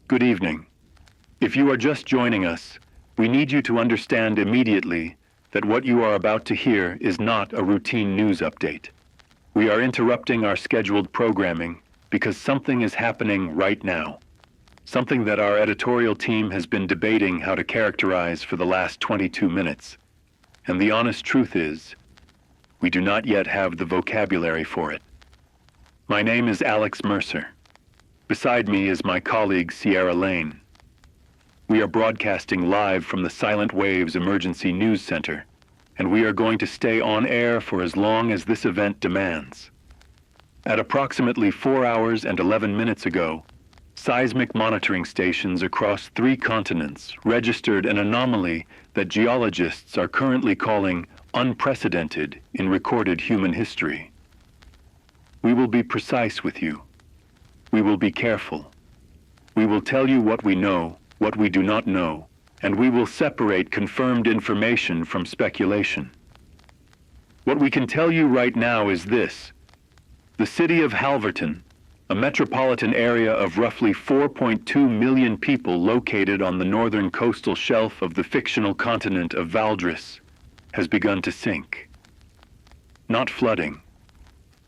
Good evening. If you are just joining us, we need you to understand immediately that what you are about to hear is not a routine news update. We are interrupting our scheduled programming because something is happening right now. Something that our editorial team has been debating how to characterize for the last 22 minutes. And the honest truth is, we do not yet have the vocabulary for it. My name is Alex Mercer. Beside me is my colleague Sierra Lane. We are broadcasting live from the Silent Waves Emergency News Center, and we are going to stay on air for as long as this event demands. At approximately 4 hours and 11 minutes ago, seismic monitoring stations across 3 continents registered an anomaly that geologists are currently calling unprecedented in recorded human history. We will be precise with you. We will be careful. We will tell you what we know, what we do not know, and we will separate confirmed information from speculation. What we can tell you right now is this. The city of Halverton, a metropolitan area of roughly 4.2 million people located on the northern coastal shelf of the fictional continent of Valdris, has begun to sink. Not flooding,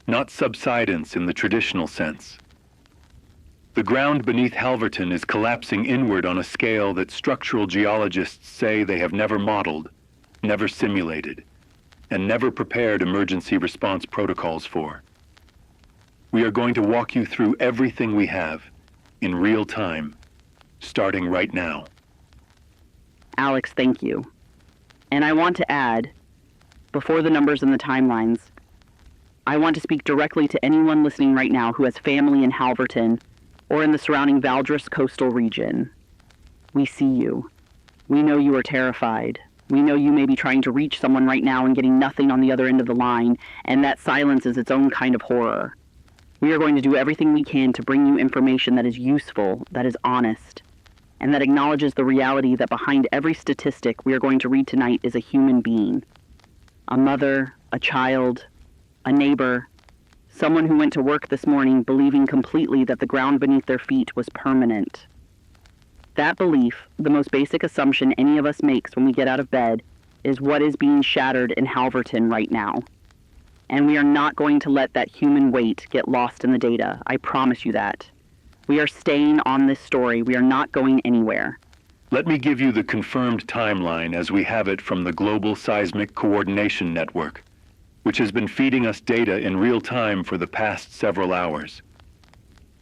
not subsidence in the traditional sense. The ground beneath Halverton is collapsing inward on a scale that structural geologists say they have never modeled, never simulated, and never prepared emergency response protocols for. We are going to walk you through everything we have, in real time, starting right now. Alex, thank you. And I want to add, before the numbers and the timelines, I want to speak directly to anyone listening right now who has family in Halverton or in the surrounding Valdris coastal region. We see you. We know you are terrified. We know you may be trying to reach someone right now and getting nothing on the other end of the line, and that silence is its own kind of horror. We are going to do everything we can to bring you information that is useful, that is honest, and that acknowledges the reality that behind every statistic we are going to read tonight is a human being. A mother, a child, a neighbor, someone who went to work this morning believing completely that the ground beneath their feet was permanent. That belief, the most basic assumption any of us makes when we get out of bed, is what is being shattered in Halverton right now. And we are not going to let that human weight get lost in the data. I promise you that. We are staying on this story. We are not going anywhere. Let me give you the confirmed timeline as we have it from the Global Seismic Coordination Network, which has been feeding us data in real time for the past several hours.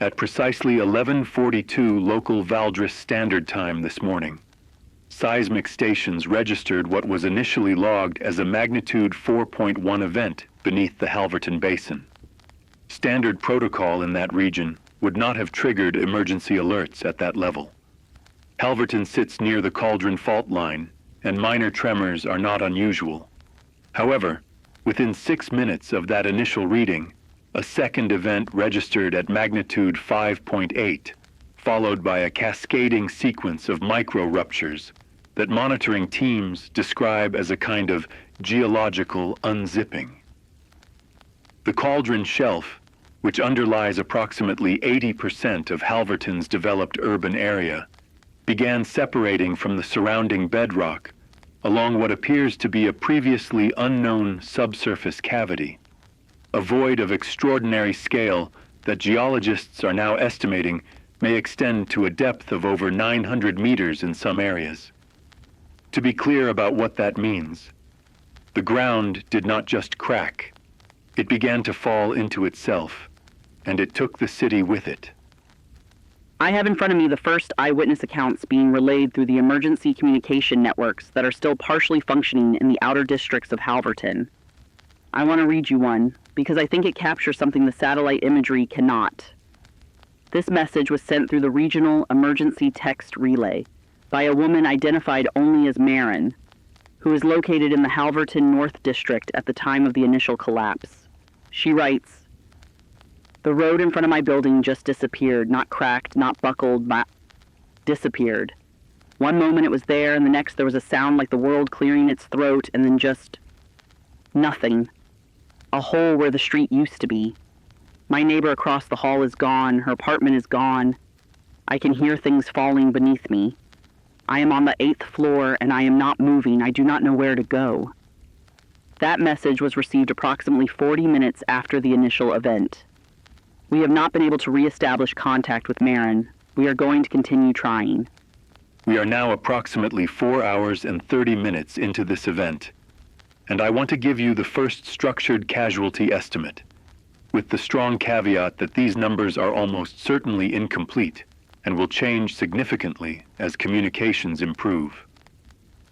At precisely 11:42 local Valdris Standard Time this morning, seismic stations registered what was initially logged as a magnitude 4.1 event beneath the Halverton Basin. Standard protocol in that region would not have triggered emergency alerts at that level. Halverton sits near the Cauldron Fault line, and minor tremors are not unusual. However, within 6 minutes of that initial reading, a second event registered at magnitude 5.8, followed by a cascading sequence of micro-ruptures that monitoring teams describe as a kind of geological unzipping. The Cauldron Shelf, which underlies approximately 80% of Halverton's developed urban area, began separating from the surrounding bedrock along what appears to be a previously unknown subsurface cavity, a void of extraordinary scale that geologists are now estimating may extend to a depth of over 900 meters in some areas. To be clear about what that means, the ground did not just crack. It began to fall into itself, and it took the city with it. I have in front of me the first eyewitness accounts being relayed through the emergency communication networks that are still partially functioning in the outer districts of Halverton. I want to read you one, because I think it captures something the satellite imagery cannot. This message was sent through the regional emergency text relay by a woman identified only as Marin, who is located in the Halverton North District at the time of the initial collapse. She writes, "The road in front of my building just disappeared, not cracked, not buckled, disappeared. One moment it was there, and the next there was a sound like the world clearing its throat, and then just nothing. A hole where the street used to be. My neighbor across the hall is gone, her apartment is gone. I can hear things falling beneath me. I am on the 8th floor and I am not moving. I do not know where to go. That message was received approximately 40 minutes after the initial event. We have not been able to reestablish contact with Marin. We are going to continue trying. We are now approximately 4 hours and 30 minutes into this event, and I want to give you the first structured casualty estimate, with the strong caveat that these numbers are almost certainly incomplete and will change significantly as communications improve.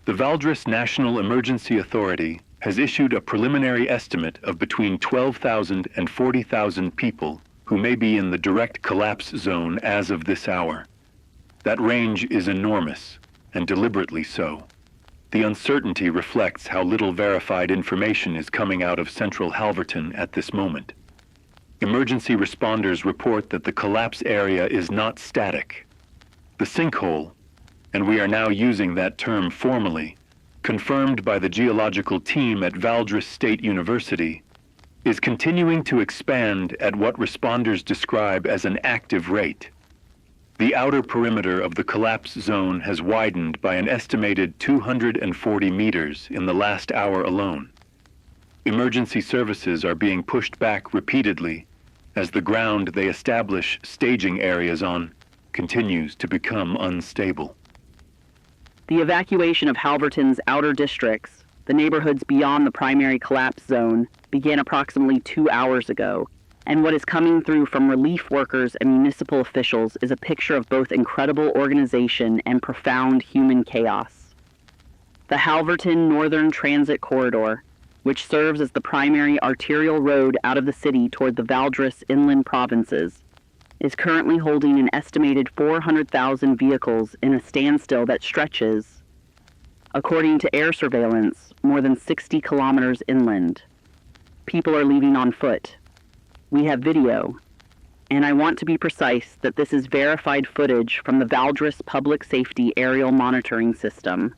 The Valdres National Emergency Authority has issued a preliminary estimate of between 12,000 and 40,000 people who may be in the direct collapse zone as of this hour. That range is enormous, and deliberately so. The uncertainty reflects how little verified information is coming out of central Halverton at this moment. Emergency responders report that the collapse area is not static. The sinkhole, and we are now using that term formally, confirmed by the geological team at Valdres State University, is continuing to expand at what responders describe as an active rate. The outer perimeter of the collapse zone has widened by an estimated 240 meters in the last hour alone. Emergency services are being pushed back repeatedly as the ground they establish staging areas on continues to become unstable. The evacuation of Halverton's outer districts, the neighborhoods beyond the primary collapse zone, began approximately 2 hours ago, and what is coming through from relief workers and municipal officials is a picture of both incredible organization and profound human chaos. The Halverton Northern Transit Corridor, which serves as the primary arterial road out of the city toward the Valdres inland provinces, is currently holding an estimated 400,000 vehicles in a standstill that stretches, according to air surveillance, more than 60 kilometers inland. People are leaving on foot. We have video, and I want to be precise that this is verified footage from the Valdres Public Safety Aerial Monitoring System,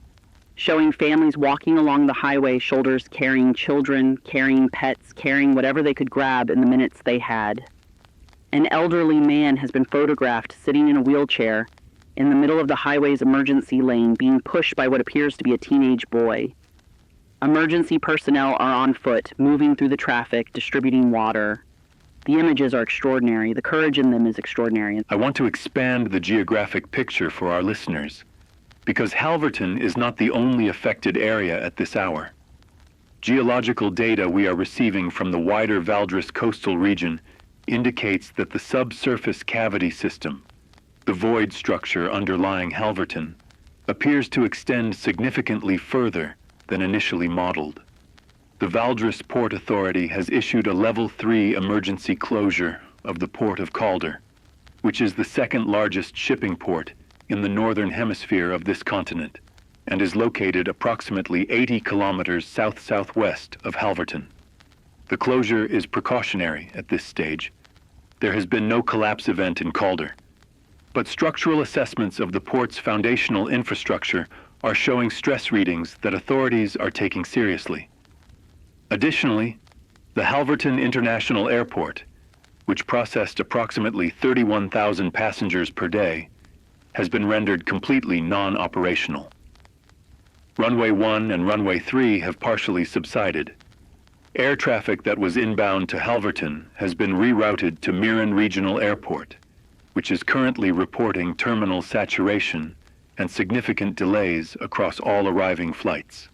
showing families walking along the highway shoulders carrying children, carrying pets, carrying whatever they could grab in the minutes they had. An elderly man has been photographed sitting in a wheelchair in the middle of the highway's emergency lane being pushed by what appears to be a teenage boy. Emergency personnel are on foot, moving through the traffic, distributing water. The images are extraordinary. The courage in them is extraordinary. I want to expand the geographic picture for our listeners, because Halverton is not the only affected area at this hour. Geological data we are receiving from the wider Valdres coastal region indicates that the subsurface cavity system, the void structure underlying Halverton, appears to extend significantly further than initially modeled. The Valdres Port Authority has issued a Level 3 emergency closure of the Port of Calder, which is the second largest shipping port in the northern hemisphere of this continent and is located approximately 80 kilometers south-southwest of Halverton. The closure is precautionary at this stage. There has been no collapse event in Calder, but structural assessments of the port's foundational infrastructure are showing stress readings that authorities are taking seriously. Additionally, the Halverton International Airport, which processed approximately 31,000 passengers per day, has been rendered completely non-operational. Runway 1 and Runway 3 have partially subsided. Air traffic that was inbound to Halverton has been rerouted to Mirren Regional Airport, which is currently reporting terminal saturation and significant delays across all arriving flights.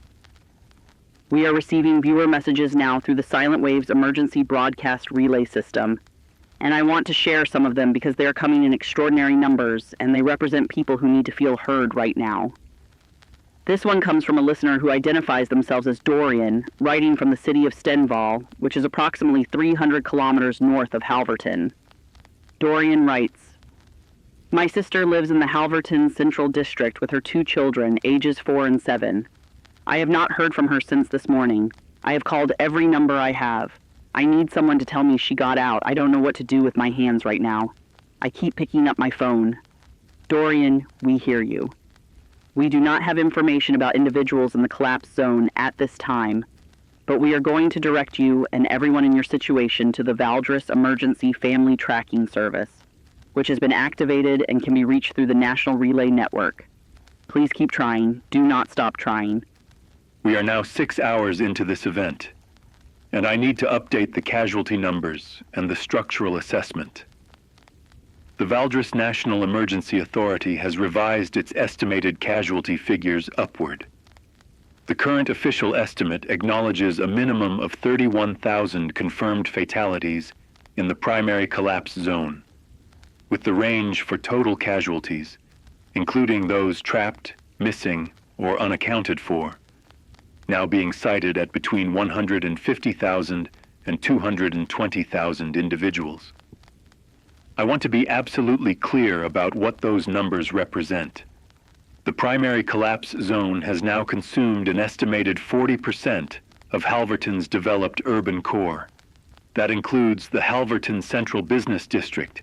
We are receiving viewer messages now through the Silent Waves emergency broadcast relay system, and I want to share some of them because they are coming in extraordinary numbers and they represent people who need to feel heard right now. This one comes from a listener who identifies themselves as Dorian, writing from the city of Stenval, which is approximately 300 kilometers north of Halverton. Dorian writes, "My sister lives in the Halverton Central District with her 2 children, ages 4 and 7. I have not heard from her since this morning. I have called every number I have. I need someone to tell me she got out. I don't know what to do with my hands right now. I keep picking up my phone. Dorian, we hear you. We do not have information about individuals in the collapse zone at this time, but we are going to direct you and everyone in your situation to the Valdres Emergency Family Tracking Service, which has been activated and can be reached through the National Relay Network. Please keep trying. Do not stop trying. We are now 6 hours into this event, and I need to update the casualty numbers and the structural assessment. The Valdres National Emergency Authority has revised its estimated casualty figures upward. The current official estimate acknowledges a minimum of 31,000 confirmed fatalities in the primary collapse zone, with the range for total casualties, including those trapped, missing, or unaccounted for, now being cited at between 150,000 and 220,000 individuals. I want to be absolutely clear about what those numbers represent. The primary collapse zone has now consumed an estimated 40% of Halverton's developed urban core. That includes the Halverton Central Business District,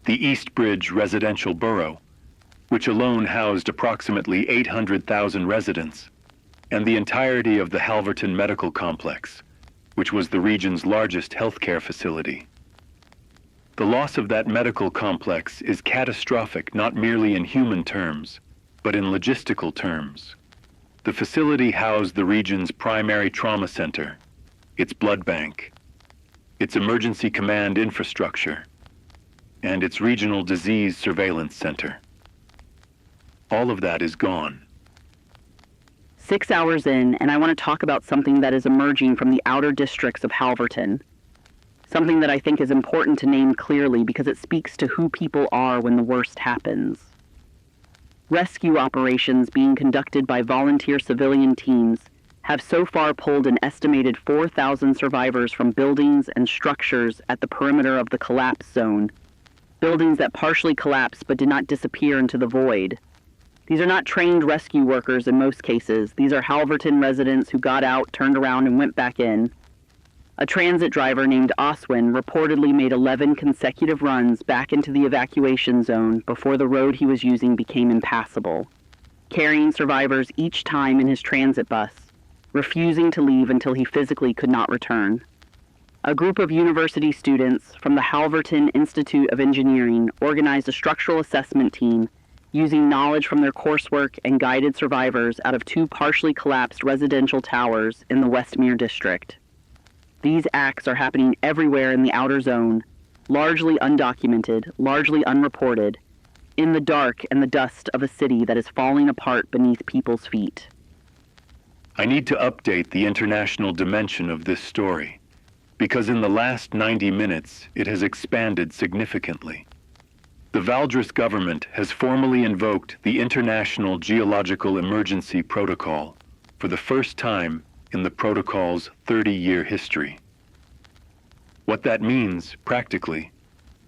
the East Bridge residential borough, which alone housed approximately 800,000 residents, and the entirety of the Halverton Medical Complex, which was the region's largest healthcare facility. The loss of that medical complex is catastrophic not merely in human terms, but in logistical terms. The facility housed the region's primary trauma center, its blood bank, its emergency command infrastructure, and its regional disease surveillance center. All of that is gone. 6 hours in, and I want to talk about something that is emerging from the outer districts of Halverton. Something that I think is important to name clearly because it speaks to who people are when the worst happens. Rescue operations being conducted by volunteer civilian teams have so far pulled an estimated 4,000 survivors from buildings and structures at the perimeter of the collapse zone, buildings that partially collapsed but did not disappear into the void. These are not trained rescue workers in most cases. These are Halverton residents who got out, turned around, and went back in. A transit driver named Oswin reportedly made 11 consecutive runs back into the evacuation zone before the road he was using became impassable, carrying survivors each time in his transit bus, refusing to leave until he physically could not return. A group of university students from the Halverton Institute of Engineering organized a structural assessment team using knowledge from their coursework and guided survivors out of 2 partially collapsed residential towers in the Westmere district. These acts are happening everywhere in the outer zone, largely undocumented, largely unreported, in the dark and the dust of a city that is falling apart beneath people's feet. I need to update the international dimension of this story, because in the last 90 minutes it has expanded significantly. The Valdres government has formally invoked the International Geological Emergency Protocol for the first time in the protocol's 30-year history. What that means, practically,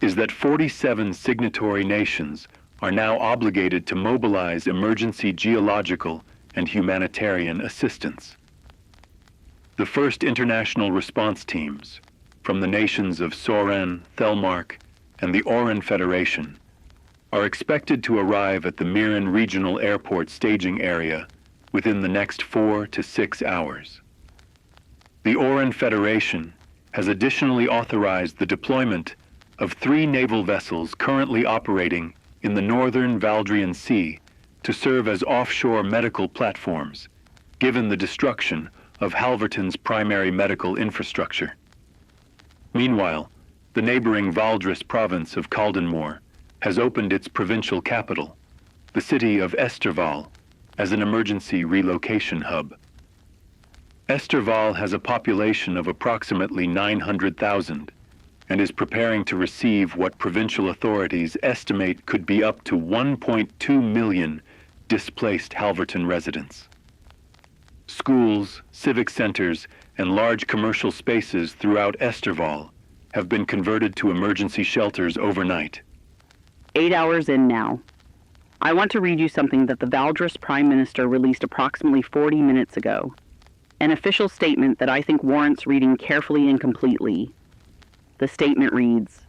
is that 47 signatory nations are now obligated to mobilize emergency geological and humanitarian assistance. The first international response teams, from the nations of Soren, Thelmark, and the Oran Federation, are expected to arrive at the Miran Regional Airport staging area within the next 4 to 6 hours. The Oran Federation has additionally authorized the deployment of 3 naval vessels currently operating in the northern Valdrian Sea to serve as offshore medical platforms, given the destruction of Halverton's primary medical infrastructure. Meanwhile, the neighboring Valdres province of Caldenmoor has opened its provincial capital, the city of Esterval, as an emergency relocation hub. Esterval has a population of approximately 900,000 and is preparing to receive what provincial authorities estimate could be up to 1.2 million displaced Halverton residents. Schools, civic centers, and large commercial spaces throughout Esterval have been converted to emergency shelters overnight. 8 hours in now. I want to read you something that the Valdres Prime Minister released approximately 40 minutes ago. An official statement that I think warrants reading carefully and completely. The statement reads,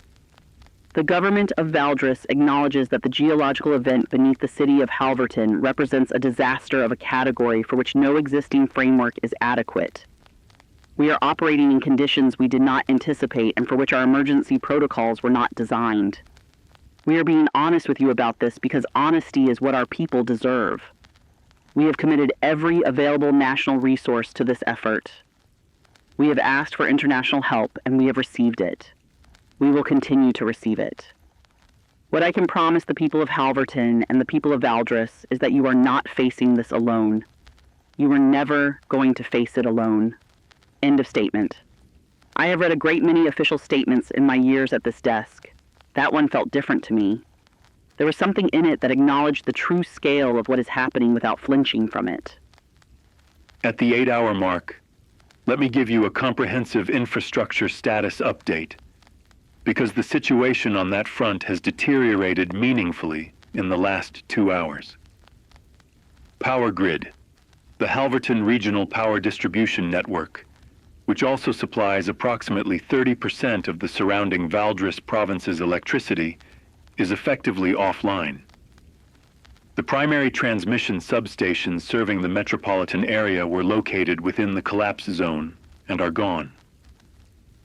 "The government of Valdres acknowledges that the geological event beneath the city of Halverton represents a disaster of a category for which no existing framework is adequate. We are operating in conditions we did not anticipate and for which our emergency protocols were not designed. We are being honest with you about this because honesty is what our people deserve. We have committed every available national resource to this effort. We have asked for international help and we have received it. We will continue to receive it. What I can promise the people of Halverton and the people of Valdres is that you are not facing this alone. You are never going to face it alone. End of statement. I have read a great many official statements in my years at this desk. That one felt different to me. There was something in it that acknowledged the true scale of what is happening without flinching from it. At the 8-hour mark, let me give you a comprehensive infrastructure status update, because the situation on that front has deteriorated meaningfully in the last 2 hours. Power grid, the Halverton Regional Power Distribution Network, which also supplies approximately 30% of the surrounding Valdres province's electricity, is effectively offline. The primary transmission substations serving the metropolitan area were located within the collapse zone and are gone.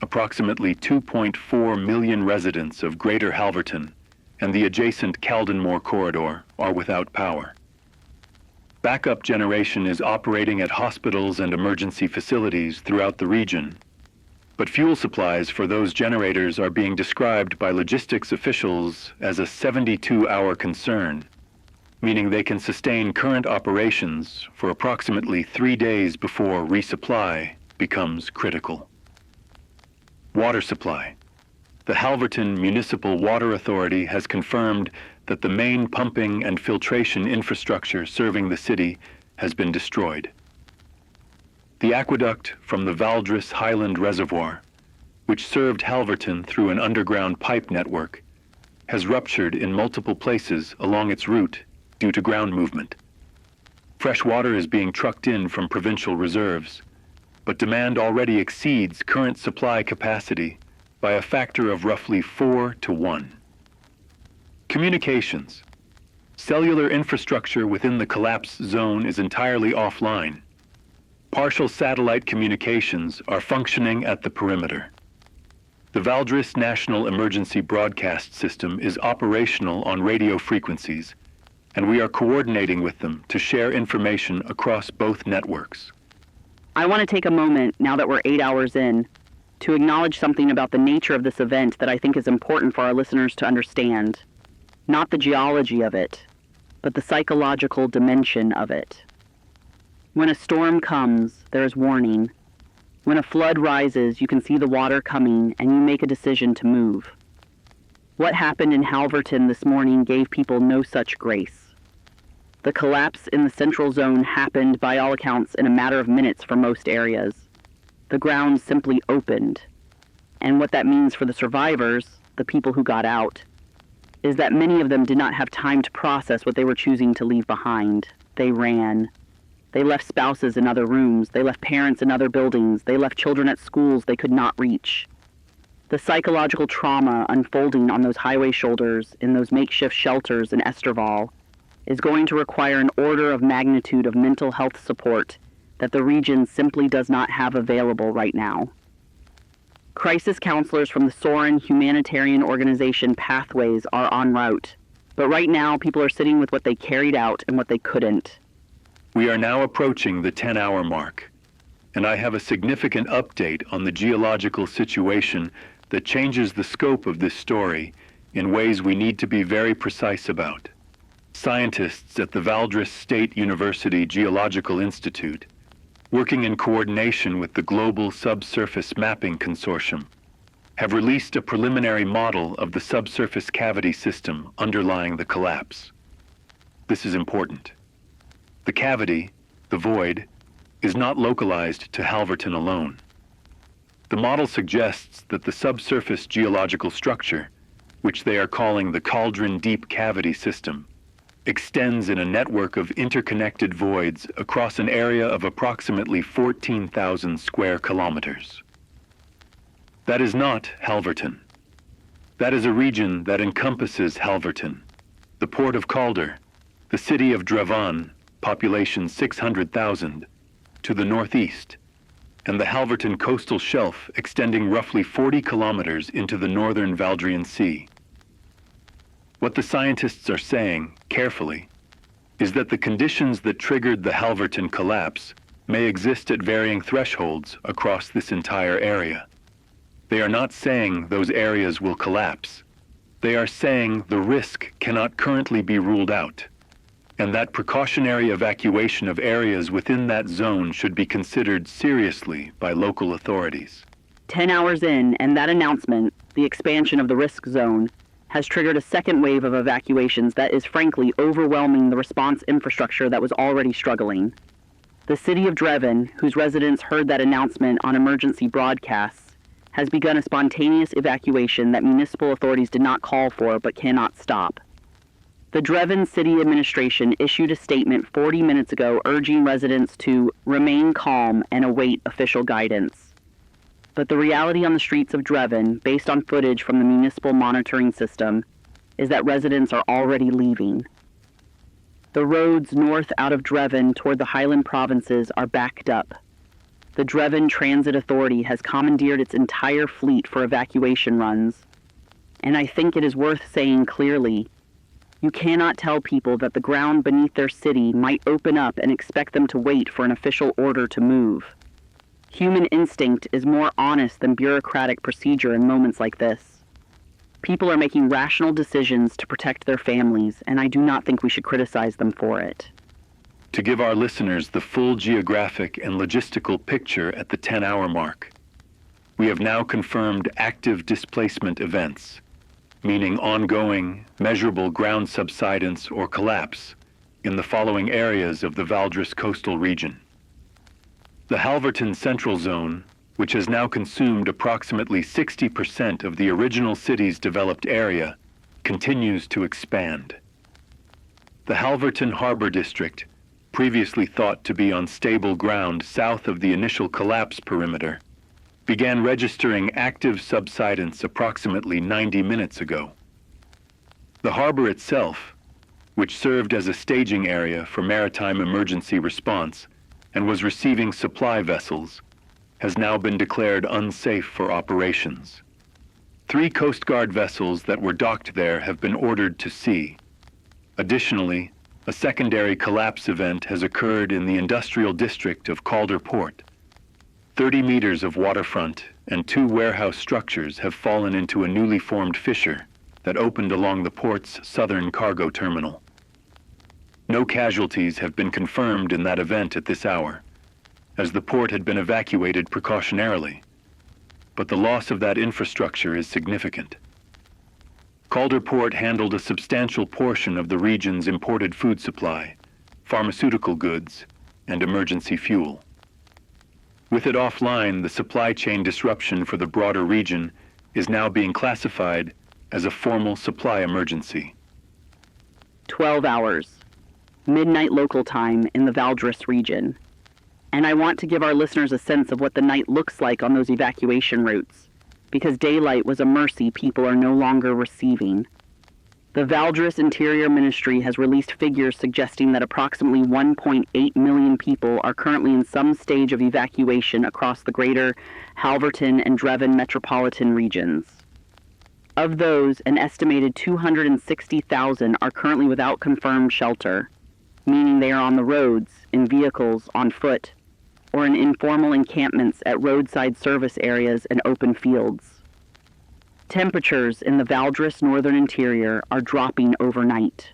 Approximately 2.4 million residents of Greater Halverton and the adjacent Caldenmore corridor are without power. Backup generation is operating at hospitals and emergency facilities throughout the region, but fuel supplies for those generators are being described by logistics officials as a 72-hour concern, meaning they can sustain current operations for approximately 3 days before resupply becomes critical. Water supply. The Halverton Municipal Water Authority has confirmed that the main pumping and filtration infrastructure serving the city has been destroyed. The aqueduct from the Valdres Highland Reservoir, which served Halverton through an underground pipe network, has ruptured in multiple places along its route due to ground movement. Fresh water is being trucked in from provincial reserves, but demand already exceeds current supply capacity by a factor of roughly 4 to 1. Communications. Cellular infrastructure within the collapse zone is entirely offline. Partial satellite communications are functioning at the perimeter. The Valdres National Emergency Broadcast System is operational on radio frequencies, and we are coordinating with them to share information across both networks. I want to take a moment, now that we're 8 hours in, to acknowledge something about the nature of this event that I think is important for our listeners to understand. Not the geology of it, but the psychological dimension of it. When a storm comes, there is warning. When a flood rises, you can see the water coming and you make a decision to move. What happened in Halverton this morning gave people no such grace. The collapse in the central zone happened, by all accounts, in a matter of minutes for most areas. The ground simply opened. And what that means for the survivors, the people who got out, is that many of them did not have time to process what they were choosing to leave behind. They ran. They left spouses in other rooms. They left parents in other buildings. They left children at schools they could not reach. The psychological trauma unfolding on those highway shoulders, in those makeshift shelters in Esterval, is going to require an order of magnitude of mental health support that the region simply does not have available right now. Crisis counselors from the Soren humanitarian organization Pathways are en route, but right now people are sitting with what they carried out and what they couldn't. We are now approaching the 10-hour mark, and I have a significant update on the geological situation that changes the scope of this story in ways we need to be very precise about. Scientists at the Valdres State University Geological Institute, working in coordination with the Global Subsurface Mapping Consortium, have released a preliminary model of the subsurface cavity system underlying the collapse. This is important. The cavity, the void, is not localized to Halverton alone. The model suggests that the subsurface geological structure, which they are calling the Cauldron Deep Cavity System, extends in a network of interconnected voids across an area of approximately 14,000 square kilometers. That is not Halverton. That is a region that encompasses Halverton, the port of Calder, the city of Dravan, population 600,000, to the northeast, and the Halverton coastal shelf extending roughly 40 kilometers into the northern Valdrian Sea. What the scientists are saying, carefully, is that the conditions that triggered the Halverton collapse may exist at varying thresholds across this entire area. They are not saying those areas will collapse. They are saying the risk cannot currently be ruled out, and that precautionary evacuation of areas within that zone should be considered seriously by local authorities. 10 hours in, and that announcement, the expansion of the risk zone, has triggered a second wave of evacuations that is frankly overwhelming the response infrastructure that was already struggling. The city of Dreven, whose residents heard that announcement on emergency broadcasts, has begun a spontaneous evacuation that municipal authorities did not call for but cannot stop. The Dreven City Administration issued a statement 40 minutes ago urging residents to remain calm and await official guidance. But the reality on the streets of Dreven, based on footage from the municipal monitoring system, is that residents are already leaving. The roads north out of Dreven toward the Highland provinces are backed up. The Dreven Transit Authority has commandeered its entire fleet for evacuation runs. And I think it is worth saying clearly, you cannot tell people that the ground beneath their city might open up and expect them to wait for an official order to move. Human instinct is more honest than bureaucratic procedure in moments like this. People are making rational decisions to protect their families, and I do not think we should criticize them for it. To give our listeners the full geographic and logistical picture at the 10-hour mark, we have now confirmed active displacement events, meaning ongoing, measurable ground subsidence or collapse in the following areas of the Valdres coastal region. The Halverton Central Zone, which has now consumed approximately 60% of the original city's developed area, continues to expand. The Halverton Harbor District, previously thought to be on stable ground south of the initial collapse perimeter, began registering active subsidence approximately 90 minutes ago. The harbor itself, which served as a staging area for maritime emergency response and was receiving supply vessels, has now been declared unsafe for operations. 3 Coast Guard vessels that were docked there have been ordered to sea. Additionally, a secondary collapse event has occurred in the industrial district of Calder Port. 30 meters of waterfront and 2 warehouse structures have fallen into a newly formed fissure that opened along the port's southern cargo terminal. No casualties have been confirmed in that event at this hour, as the port had been evacuated precautionarily, but the loss of that infrastructure is significant. Calder Port handled a substantial portion of the region's imported food supply, pharmaceutical goods, and emergency fuel. With it offline, the supply chain disruption for the broader region is now being classified as a formal supply emergency. 12 hours. Midnight local time in the Valdres region. And I want to give our listeners a sense of what the night looks like on those evacuation routes, because daylight was a mercy people are no longer receiving. The Valdres Interior Ministry has released figures suggesting that approximately 1.8 million people are currently in some stage of evacuation across the greater Halverton and Dreven metropolitan regions. Of those, an estimated 260,000 are currently without confirmed shelter, meaning they are on the roads, in vehicles, on foot, or in informal encampments at roadside service areas and open fields. Temperatures in the Valdres northern interior are dropping overnight.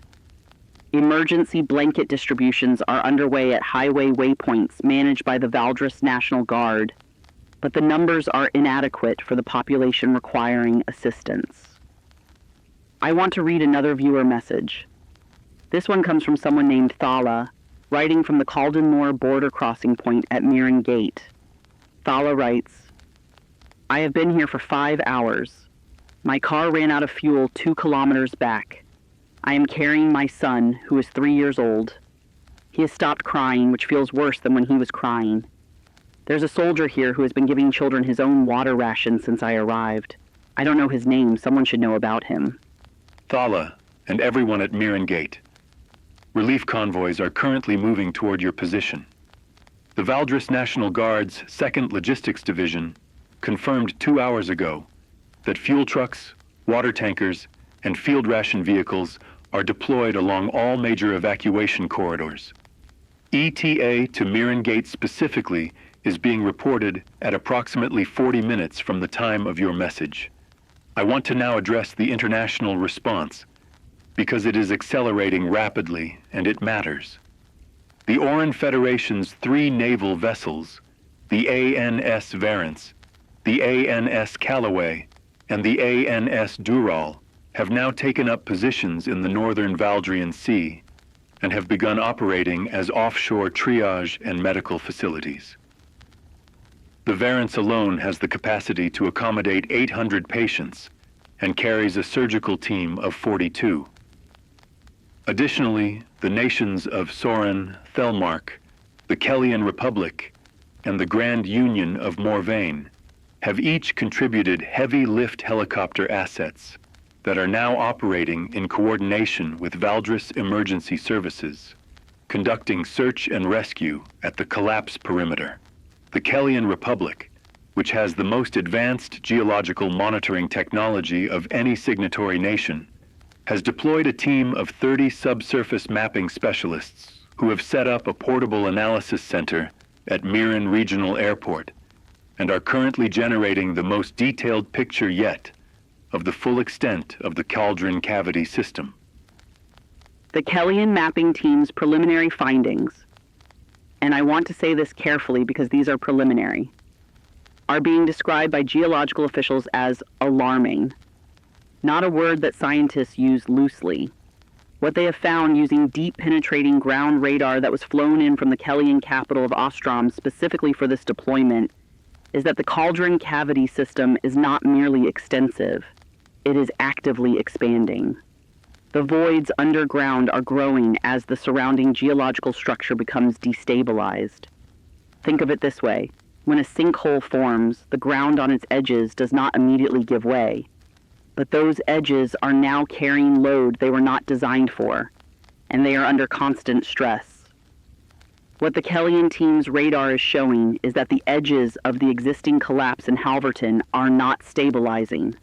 Emergency blanket distributions are underway at highway waypoints managed by the Valdres National Guard, but the numbers are inadequate for the population requiring assistance. I want to read another viewer message. This one comes from someone named Thala, writing from the Caldenmore border crossing point at Mirren Gate. Thala writes, I have been here for 5 hours. My car ran out of fuel 2 kilometers back. I am carrying my son, who is 3 years old. He has stopped crying, which feels worse than when he was crying. There's a soldier here who has been giving children his own water ration since I arrived. I don't know his name. Someone should know about him. Thala, and everyone at Mirren Gate. Relief convoys are currently moving toward your position. The Valdres National Guard's 2nd Logistics Division confirmed 2 hours ago that fuel trucks, water tankers, and field ration vehicles are deployed along all major evacuation corridors. ETA to Mirren Gate specifically is being reported at approximately 40 minutes from the time of your message. I want to now address the international response because it is accelerating rapidly and it matters. The Oran Federation's 3 naval vessels, the ANS Varence, the ANS Callaway, and the ANS Dural, have now taken up positions in the northern Valdrian Sea and have begun operating as offshore triage and medical facilities. The Varence alone has the capacity to accommodate 800 patients and carries a surgical team of 42. Additionally, the nations of Sorin, Thelmark, the Kellyan Republic, and the Grand Union of Morvain have each contributed heavy lift helicopter assets that are now operating in coordination with Valdris Emergency Services, conducting search and rescue at the collapse perimeter. The Kellyan Republic, which has the most advanced geological monitoring technology of any signatory nation, has deployed a team of 30 subsurface mapping specialists who have set up a portable analysis center at Mirren Regional Airport and are currently generating the most detailed picture yet of the full extent of the cauldron cavity system. The Kellyan mapping team's preliminary findings, and I want to say this carefully because these are preliminary, are being described by geological officials as alarming, not a word that scientists use loosely. What they have found using deep penetrating ground radar that was flown in from the Kellyan capital of Ostrom specifically for this deployment is that the cauldron cavity system is not merely extensive, it is actively expanding. The voids underground are growing as the surrounding geological structure becomes destabilized. Think of it this way. When a sinkhole forms, the ground on its edges does not immediately give way, but those edges are now carrying load they were not designed for, and they are under constant stress. What the Kellyan team's radar is showing is that the edges of the existing collapse in Halverton are not stabilizing.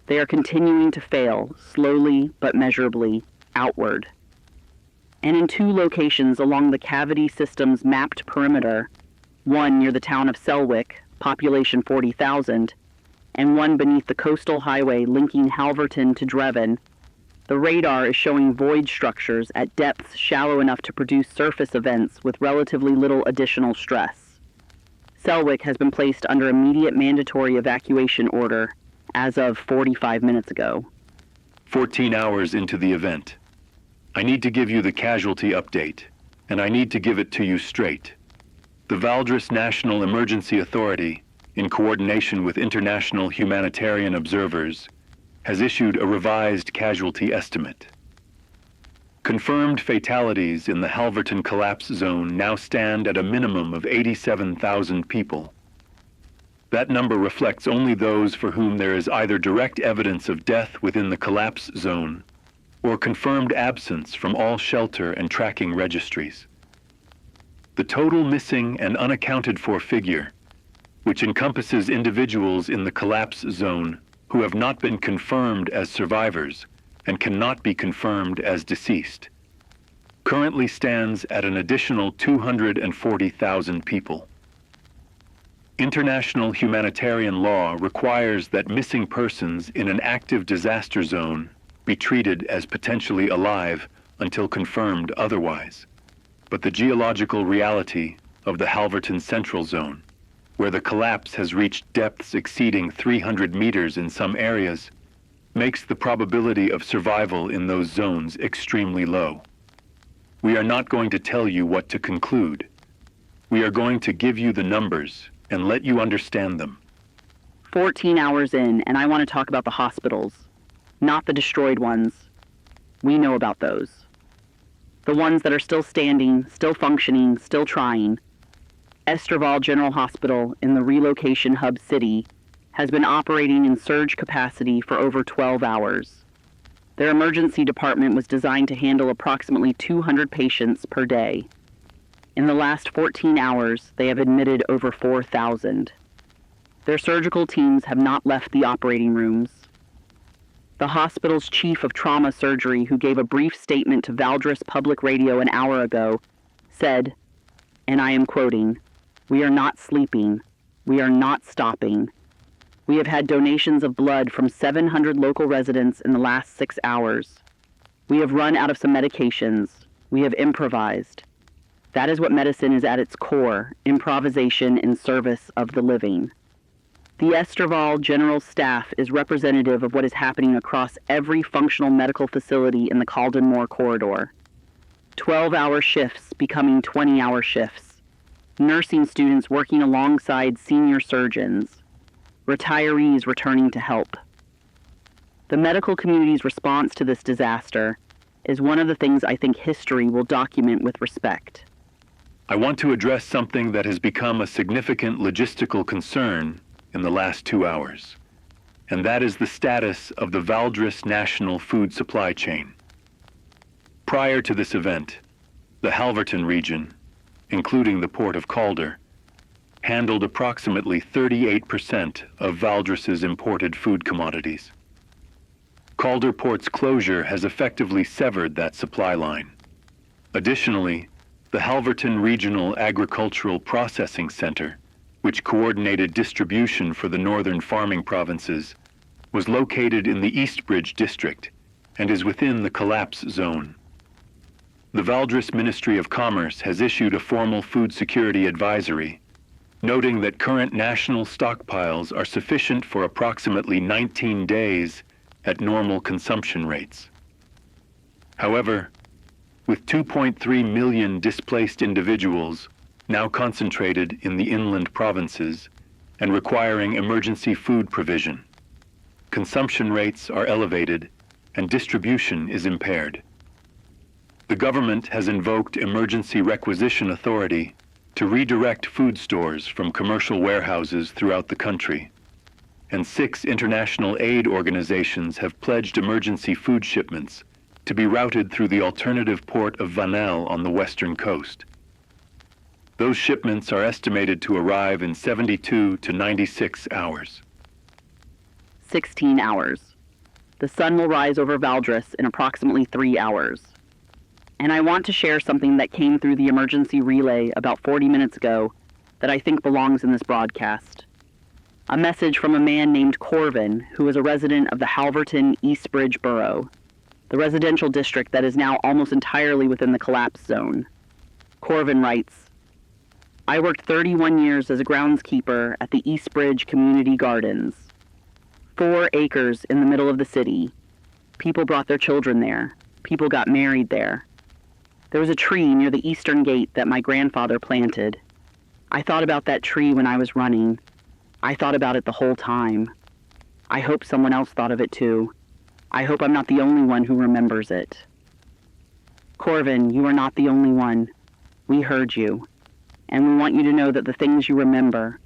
They are continuing to fail, slowly but measurably, outward. And in 2 locations along the cavity system's mapped perimeter, one near the town of Selwick, population 40,000, and one beneath the coastal highway linking Halverton to Dreven, the radar is showing void structures at depths shallow enough to produce surface events with relatively little additional stress. Selwick has been placed under immediate mandatory evacuation order as of 45 minutes ago. 14 hours into the event. I need to give you the casualty update, and I need to give it to you straight. The Valdris National Emergency Authority, in coordination with international humanitarian observers, has issued a revised casualty estimate. Confirmed fatalities in the Halverton collapse zone now stand at a minimum of 87,000 people. That number reflects only those for whom there is either direct evidence of death within the collapse zone or confirmed absence from all shelter and tracking registries. The total missing and unaccounted for figure, which encompasses individuals in the collapse zone who have not been confirmed as survivors and cannot be confirmed as deceased, currently stands at an additional 240,000 people. International humanitarian law requires that missing persons in an active disaster zone be treated as potentially alive until confirmed otherwise. But the geological reality of the Halverton Central Zone, where the collapse has reached depths exceeding 300 meters in some areas, makes the probability of survival in those zones extremely low. We are not going to tell you what to conclude. We are going to give you the numbers and let you understand them. 14 hours in, and I want to talk about the hospitals, not the destroyed ones. We know about those. The ones that are still standing, still functioning, still trying. Esterval General Hospital in the relocation hub city has been operating in surge capacity for over 12 hours. Their emergency department was designed to handle approximately 200 patients per day. In the last 14 hours, they have admitted over 4,000. Their surgical teams have not left the operating rooms. The hospital's chief of trauma surgery, who gave a brief statement to Valdres Public Radio an hour ago, said, and I am quoting, "We are not sleeping. We are not stopping. We have had donations of blood from 700 local residents in the last 6 hours. We have run out of some medications. We have improvised. That is what medicine is at its core, improvisation in service of the living." The Esterval General Staff is representative of what is happening across every functional medical facility in the Calden-Moore corridor. 12-hour shifts becoming 20-hour shifts. Nursing students working alongside senior surgeons. Retirees returning to help. The medical community's response to this disaster is one of the things I think history will document with respect. I want to address something that has become a significant logistical concern in the last 2 hours, and that is the status of the Valdres National Food Supply Chain. Prior to this event, the Halverton region, including the port of Calder, handled approximately 38% of Valdres's imported food commodities. Calder Port's closure has effectively severed that supply line. Additionally, the Halverton Regional Agricultural Processing Center, which coordinated distribution for the northern farming provinces, was located in the Eastbridge district and is within the collapse zone. The Valdres Ministry of Commerce has issued a formal food security advisory, noting that current national stockpiles are sufficient for approximately 19 days at normal consumption rates. However, with 2.3 million displaced individuals now concentrated in the inland provinces and requiring emergency food provision, consumption rates are elevated and distribution is impaired. The government has invoked emergency requisition authority to redirect food stores from commercial warehouses throughout the country, and 6 international aid organizations have pledged emergency food shipments to be routed through the alternative port of Vanel on the western coast. Those shipments are estimated to arrive in 72 to 96 hours. 16 hours. The sun will rise over Valdres in approximately 3 hours. And I want to share something that came through the emergency relay about 40 minutes ago that I think belongs in this broadcast. A message from a man named Corvin, who is a resident of the Halverton Eastbridge borough, the residential district that is now almost entirely within the collapse zone. Corvin writes, "I worked 31 years as a groundskeeper at the Eastbridge Community Gardens. 4 acres in the middle of the city. People brought their children there. People got married there. There was a tree near the eastern gate that my grandfather planted. I thought about that tree when I was running. I thought about it the whole time. I hope someone else thought of it too. I hope I'm not the only one who remembers it." Corvin, you are not the only one. We heard you. And we want you to know that the things you remember,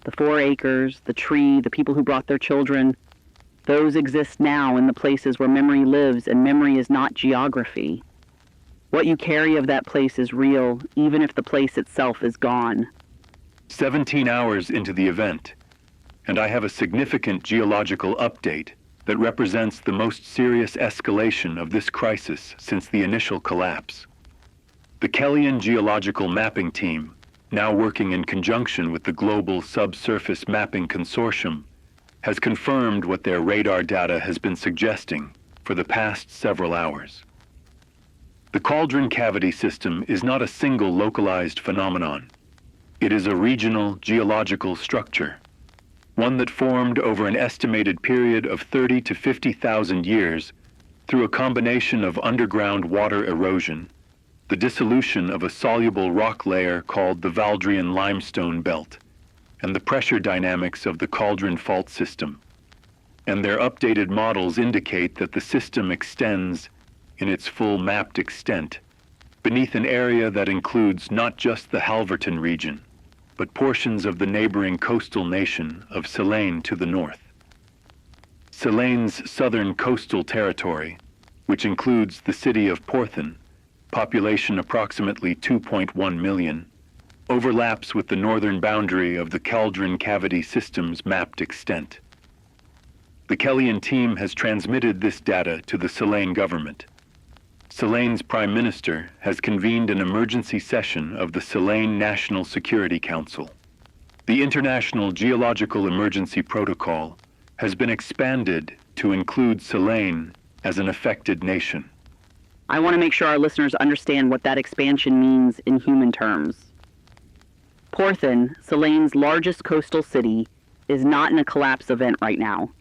the 4 acres, the tree, the people who brought their children, those exist now in the places where memory lives, and memory is not geography. What you carry of that place is real, even if the place itself is gone. 17 hours into the event, and I have a significant geological update that represents the most serious escalation of this crisis since the initial collapse. The Kellyan Geological Mapping Team, now working in conjunction with the Global Subsurface Mapping Consortium, has confirmed what their radar data has been suggesting for the past several hours. The cauldron cavity system is not a single localized phenomenon. It is a regional geological structure, one that formed over an estimated period of 30 to 50,000 years through a combination of underground water erosion, the dissolution of a soluble rock layer called the Valdrian limestone belt, and the pressure dynamics of the cauldron fault system. And their updated models indicate that the system extends in its full mapped extent beneath an area that includes not just the Halverton region, but portions of the neighboring coastal nation of Selene to the north. Selene's southern coastal territory, which includes the city of Porthen, population approximately 2.1 million, overlaps with the northern boundary of the cauldron cavity system's mapped extent. The Kellyan team has transmitted this data to the Selene government. Selene's Prime Minister has convened an emergency session of the Selene National Security Council. The International Geological Emergency Protocol has been expanded to include Selene as an affected nation. I want to make sure our listeners understand what that expansion means in human terms. Porthen, Selene's largest coastal city, is not in a collapse event right now.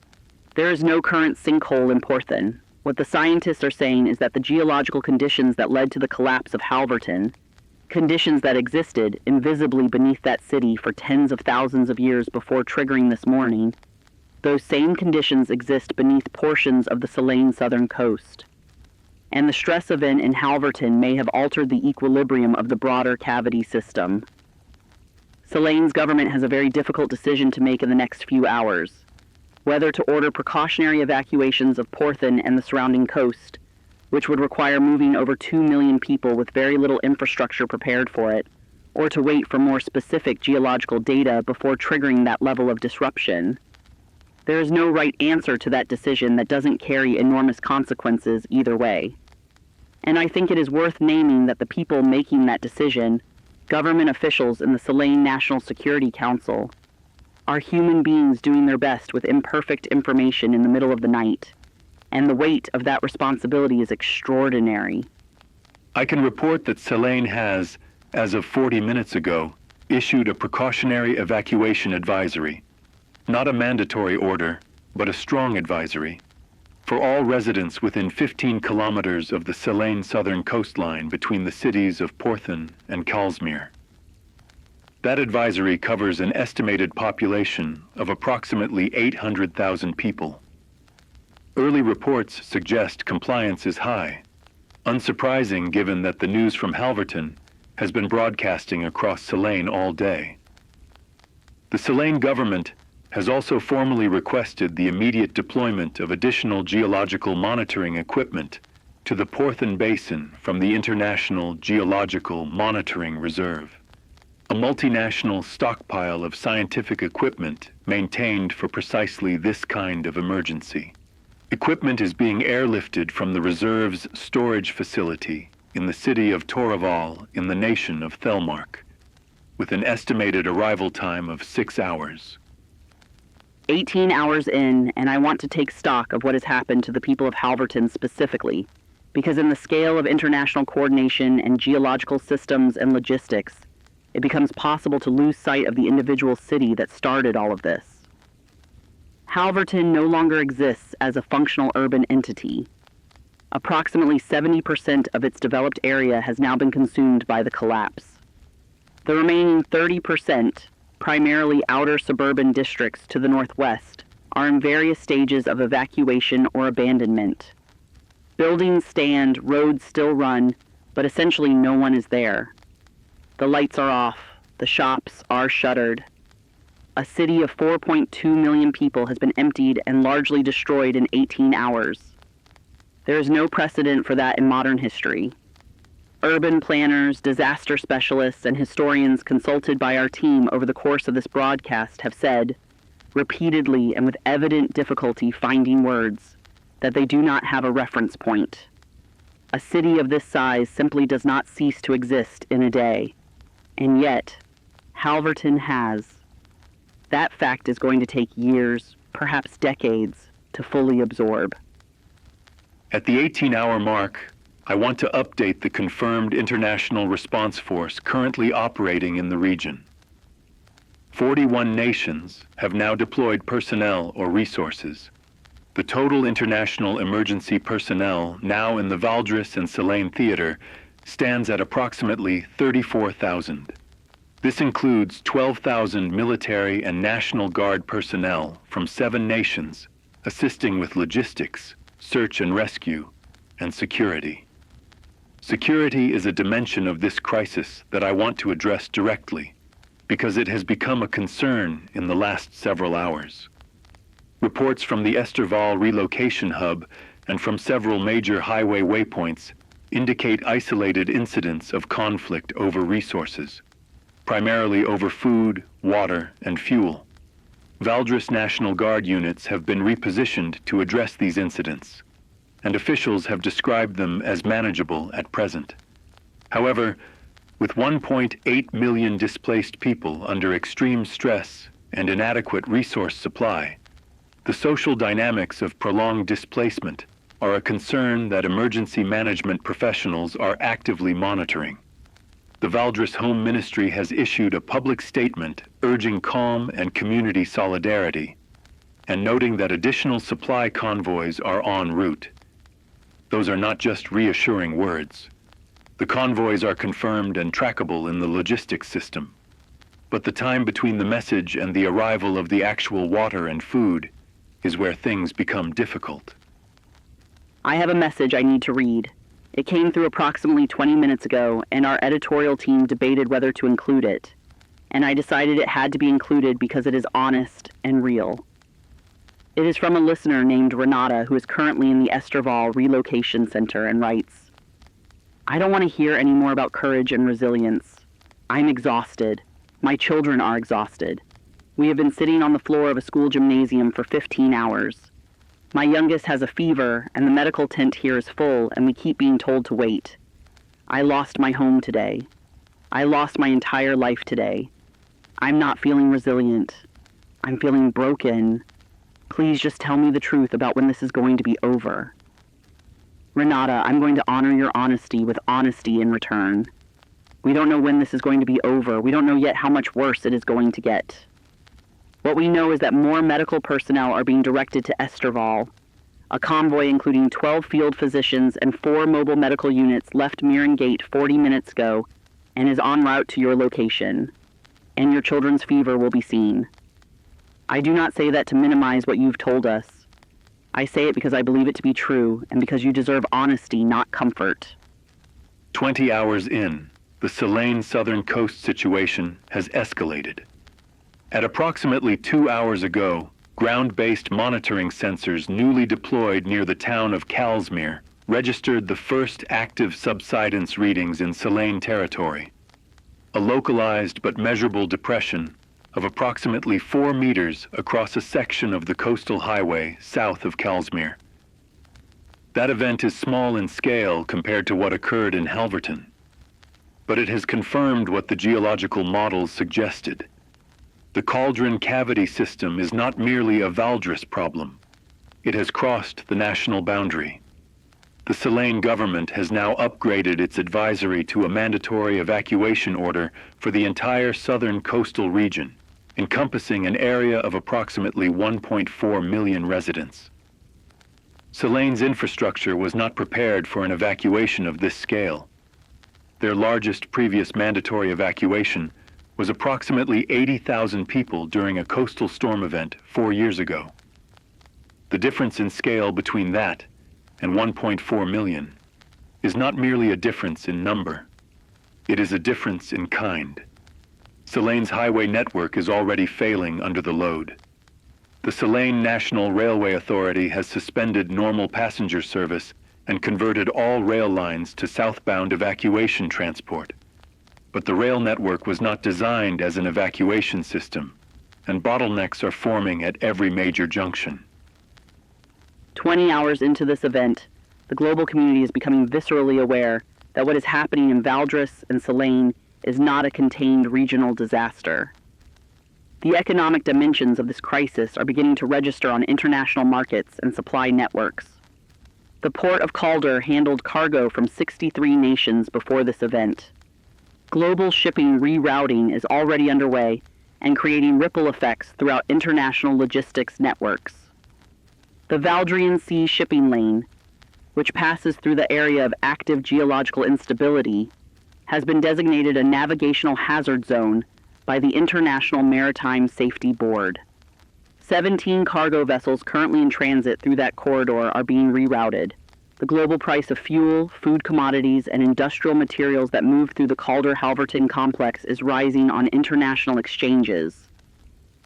There is no current sinkhole in Porthen. What the scientists are saying is that the geological conditions that led to the collapse of Halverton, conditions that existed invisibly beneath that city for tens of thousands of years before triggering this morning, those same conditions exist beneath portions of the Selene southern coast. And the stress event in Halverton may have altered the equilibrium of the broader cavity system. Selene's government has a very difficult decision to make in the next few hours. Whether to order precautionary evacuations of Porthen and the surrounding coast, which would require moving over 2 million people with very little infrastructure prepared for it, or to wait for more specific geological data before triggering that level of disruption. There is no right answer to that decision that doesn't carry enormous consequences either way. And I think it is worth naming that the people making that decision, government officials in the Selene National Security Council, are human beings doing their best with imperfect information in the middle of the night, and the weight of that responsibility is extraordinary. I can report that Selene has, as of 40 minutes ago, issued a precautionary evacuation advisory. Not a mandatory order, but a strong advisory, for all residents within 15 kilometers of the Selene southern coastline between the cities of Porthen and Kalsmere. That advisory covers an estimated population of approximately 800,000 people. Early reports suggest compliance is high, unsurprising given that the news from Halverton has been broadcasting across Selene all day. The Selene government has also formally requested the immediate deployment of additional geological monitoring equipment to the Porthen Basin from the International Geological Monitoring Reserve, a multinational stockpile of scientific equipment maintained for precisely this kind of emergency. Equipment is being airlifted from the reserve's storage facility in the city of Toraval in the nation of Thelmark, with an estimated arrival time of 6 hours. 18 hours in, and I want to take stock of what has happened to the people of Halverton specifically, because in the scale of international coordination and geological systems and logistics, it becomes possible to lose sight of the individual city that started all of this. Halverton no longer exists as a functional urban entity. Approximately 70% of its developed area has now been consumed by the collapse. The remaining 30%, primarily outer suburban districts to the northwest, are in various stages of evacuation or abandonment. Buildings stand, roads still run, but essentially no one is there. The lights are off, the shops are shuttered. A city of 4.2 million people has been emptied and largely destroyed in 18 hours. There is no precedent for that in modern history. Urban planners, disaster specialists, and historians consulted by our team over the course of this broadcast have said, repeatedly and with evident difficulty finding words, that they do not have a reference point. A city of this size simply does not cease to exist in a day. And yet, Halverton has. That fact is going to take years, perhaps decades, to fully absorb. At the 18-hour mark, I want to update the confirmed international response force currently operating in the region. 41 nations have now deployed personnel or resources. The total international emergency personnel now in the Valdres and Selene theater stands at approximately 34,000. This includes 12,000 military and National Guard personnel from 7 nations, assisting with logistics, search and rescue, and security. Security is a dimension of this crisis that I want to address directly, because it has become a concern in the last several hours. Reports from the Esterval relocation hub and from several major highway waypoints indicate isolated incidents of conflict over resources, primarily over food, water, and fuel. Valdres National Guard units have been repositioned to address these incidents, and officials have described them as manageable at present. However, with 1.8 million displaced people under extreme stress and inadequate resource supply, the social dynamics of prolonged displacement are a concern that emergency management professionals are actively monitoring. The Valdres Home Ministry has issued a public statement urging calm and community solidarity, and noting that additional supply convoys are en route. Those are not just reassuring words. The convoys are confirmed and trackable in the logistics system. But the time between the message and the arrival of the actual water and food is where things become difficult. I have a message I need to read. It came through approximately 20 minutes ago, and our editorial team debated whether to include it. And I decided it had to be included because it is honest and real. It is from a listener named Renata, who is currently in the Esterval Relocation Center, and writes, "I don't want to hear any more about courage and resilience. I'm exhausted. My children are exhausted. We have been sitting on the floor of a school gymnasium for 15 hours. My youngest has a fever, and the medical tent here is full, and we keep being told to wait. I lost my home today. I lost my entire life today. I'm not feeling resilient. I'm feeling broken. Please just tell me the truth about when this is going to be over." Renata, I'm going to honor your honesty with honesty in return. We don't know when this is going to be over. We don't know yet how much worse it is going to get. What we know is that more medical personnel are being directed to Esterval. A convoy including 12 field physicians and 4 mobile medical units left Mirren Gate 40 minutes ago and is en route to your location. And your children's fever will be seen. I do not say that to minimize what you've told us. I say it because I believe it to be true and because you deserve honesty, not comfort. 20 hours in, the Selene southern coast situation has escalated. At approximately 2 hours ago, ground-based monitoring sensors newly deployed near the town of Kalsmere registered the first active subsidence readings in Selene territory, a localized but measurable depression of approximately 4 meters across a section of the coastal highway south of Kalsmere. That event is small in scale compared to what occurred in Halverton, but it has confirmed what the geological models suggested. The cauldron cavity system is not merely a Valdres problem. It has crossed the national boundary. The Selene government has now upgraded its advisory to a mandatory evacuation order for the entire southern coastal region, encompassing an area of approximately 1.4 million residents. Selene's infrastructure was not prepared for an evacuation of this scale. Their largest previous mandatory evacuation was approximately 80,000 people during a coastal storm event 4 years ago. The difference in scale between that and 1.4 million is not merely a difference in number. It is a difference in kind. Selene's highway network is already failing under the load. The Selene National Railway Authority has suspended normal passenger service and converted all rail lines to southbound evacuation transport. But the rail network was not designed as an evacuation system, and bottlenecks are forming at every major junction. 20 hours into this event, the global community is becoming viscerally aware that what is happening in Valdres and Selene is not a contained regional disaster. The economic dimensions of this crisis are beginning to register on international markets and supply networks. The port of Calder handled cargo from 63 nations before this event. Global shipping rerouting is already underway and creating ripple effects throughout international logistics networks. The Valdrian Sea shipping lane, which passes through the area of active geological instability, has been designated a navigational hazard zone by the International Maritime Safety Board. 17 cargo vessels currently in transit through that corridor are being rerouted. The global price of fuel, food commodities, and industrial materials that move through the Calder-Halverton complex is rising on international exchanges.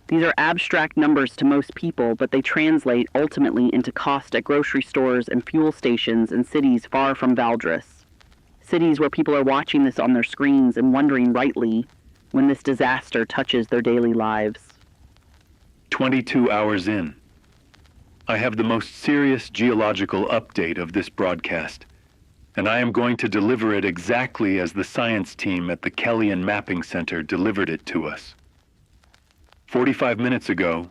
These are abstract numbers to most people, but they translate ultimately into cost at grocery stores and fuel stations in cities far from Valdres. Cities where people are watching this on their screens and wondering rightly when this disaster touches their daily lives. 22 hours in. I have the most serious geological update of this broadcast, and I am going to deliver it exactly as the science team at the Kellyan Mapping Center delivered it to us. 45 minutes ago,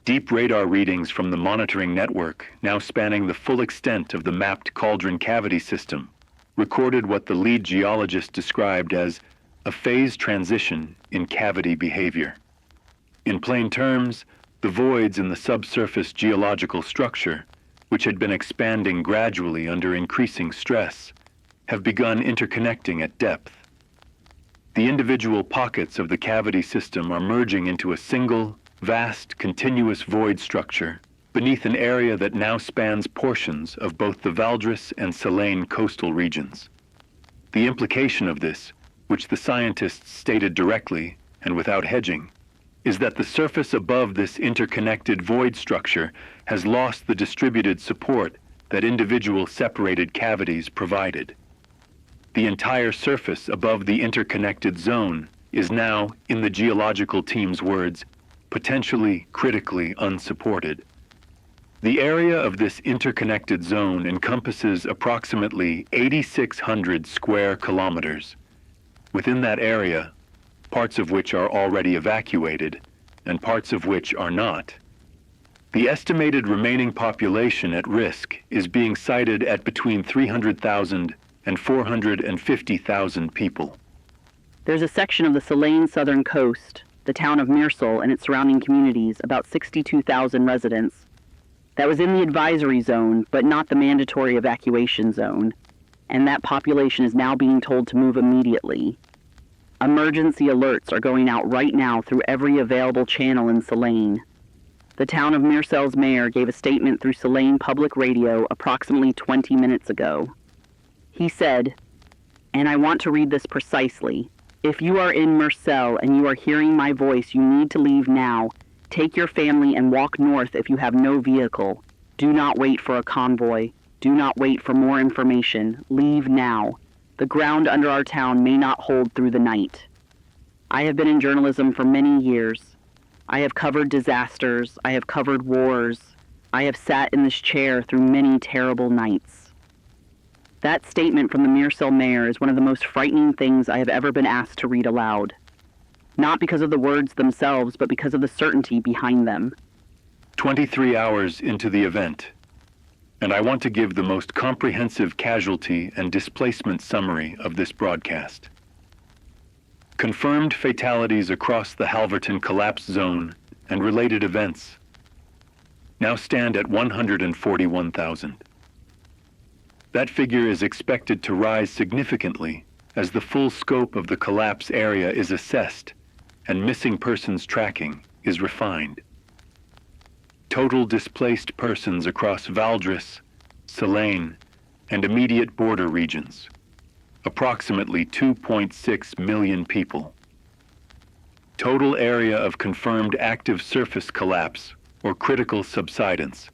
deep radar readings from the monitoring network, now spanning the full extent of the mapped cauldron cavity system, recorded what the lead geologist described as a phase transition in cavity behavior. In plain terms, the voids in the subsurface geological structure, which had been expanding gradually under increasing stress, have begun interconnecting at depth. The individual pockets of the cavity system are merging into a single, vast, continuous void structure beneath an area that now spans portions of both the Valdres and Selene coastal regions. The implication of this, which the scientists stated directly and without hedging, is that the surface above this interconnected void structure has lost the distributed support that individual separated cavities provided. The entire surface above the interconnected zone is now, in the geological team's words, potentially critically unsupported. The area of this interconnected zone encompasses approximately 8,600 square kilometers. Within that area, parts of which are already evacuated, and parts of which are not. The estimated remaining population at risk is being cited at between 300,000 and 450,000 people. There's a section of the Selene southern coast, the town of Mercer and its surrounding communities, about 62,000 residents, that was in the advisory zone, but not the mandatory evacuation zone, and that population is now being told to move immediately. Emergency alerts are going out right now through every available channel in Selene. The town of Mercer's mayor gave a statement through Selene Public Radio approximately 20 minutes ago. He said, and I want to read this precisely, "If you are in Mercer and you are hearing my voice, you need to leave now. Take your family and walk north if you have no vehicle. Do not wait for a convoy. Do not wait for more information. Leave now. The ground under our town may not hold through the night." I have been in journalism for many years. I have covered disasters. I have covered wars. I have sat in this chair through many terrible nights. That statement from the Mercer mayor is one of the most frightening things I have ever been asked to read aloud. Not because of the words themselves, but because of the certainty behind them. 23 hours into the event, and I want to give the most comprehensive casualty and displacement summary of this broadcast. Confirmed fatalities across the Halverton collapse zone and related events now stand at 141,000. That figure is expected to rise significantly as the full scope of the collapse area is assessed and missing persons tracking is refined. Total displaced persons across Valdres, Selene, and immediate border regions, approximately 2.6 million people. Total area of confirmed active surface collapse or critical subsidence,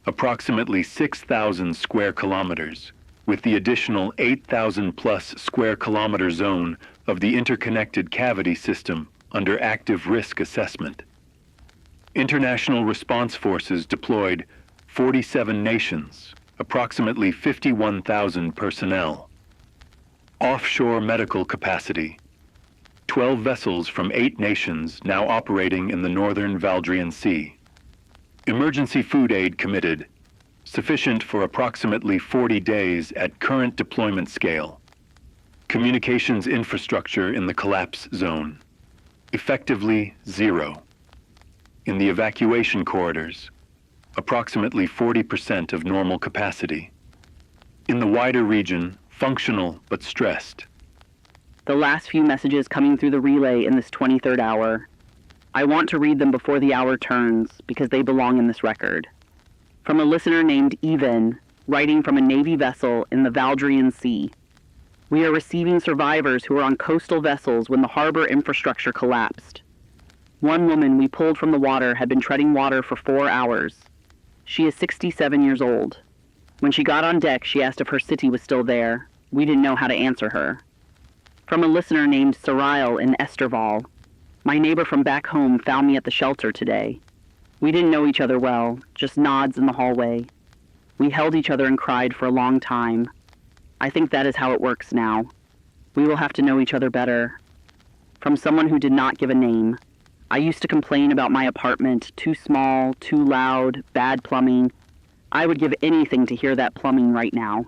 approximately 6,000 square kilometers, with the additional 8,000 plus square kilometer zone of the interconnected cavity system under active risk assessment. International response forces deployed 47 nations, approximately 51,000 personnel. Offshore medical capacity, 12 vessels from 8 nations now operating in the northern Valdrian Sea. Emergency food aid committed, sufficient for approximately 40 days at current deployment scale. Communications infrastructure in the collapse zone, effectively zero. In the evacuation corridors, approximately 40% of normal capacity. In the wider region, functional but stressed. The last few messages coming through the relay in this 23rd hour. I want to read them before the hour turns because they belong in this record. From a listener named Even, writing from a Navy vessel in the Valdrian Sea. We are receiving survivors who were on coastal vessels when the harbor infrastructure collapsed. One woman we pulled from the water had been treading water for 4 hours. She is 67 years old. When she got on deck, she asked if her city was still there. We didn't know how to answer her. From a listener named Cyril in Esterval. My neighbor from back home found me at the shelter today. We didn't know each other well, just nods in the hallway. We held each other and cried for a long time. I think that is how it works now. We will have to know each other better. From someone who did not give a name. I used to complain about my apartment, too small, too loud, bad plumbing. I would give anything to hear that plumbing right now.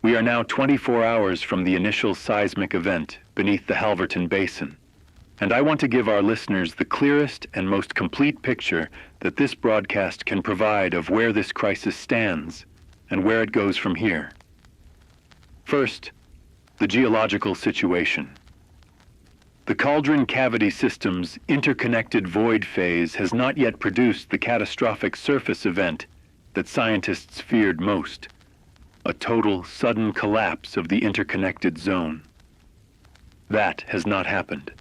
We are now 24 hours from the initial seismic event beneath the Halverton Basin, and I want to give our listeners the clearest and most complete picture that this broadcast can provide of where this crisis stands and where it goes from here. First, the geological situation. The cauldron cavity system's interconnected void phase has not yet produced the catastrophic surface event that scientists feared most, a total sudden collapse of the interconnected zone. That has not happened.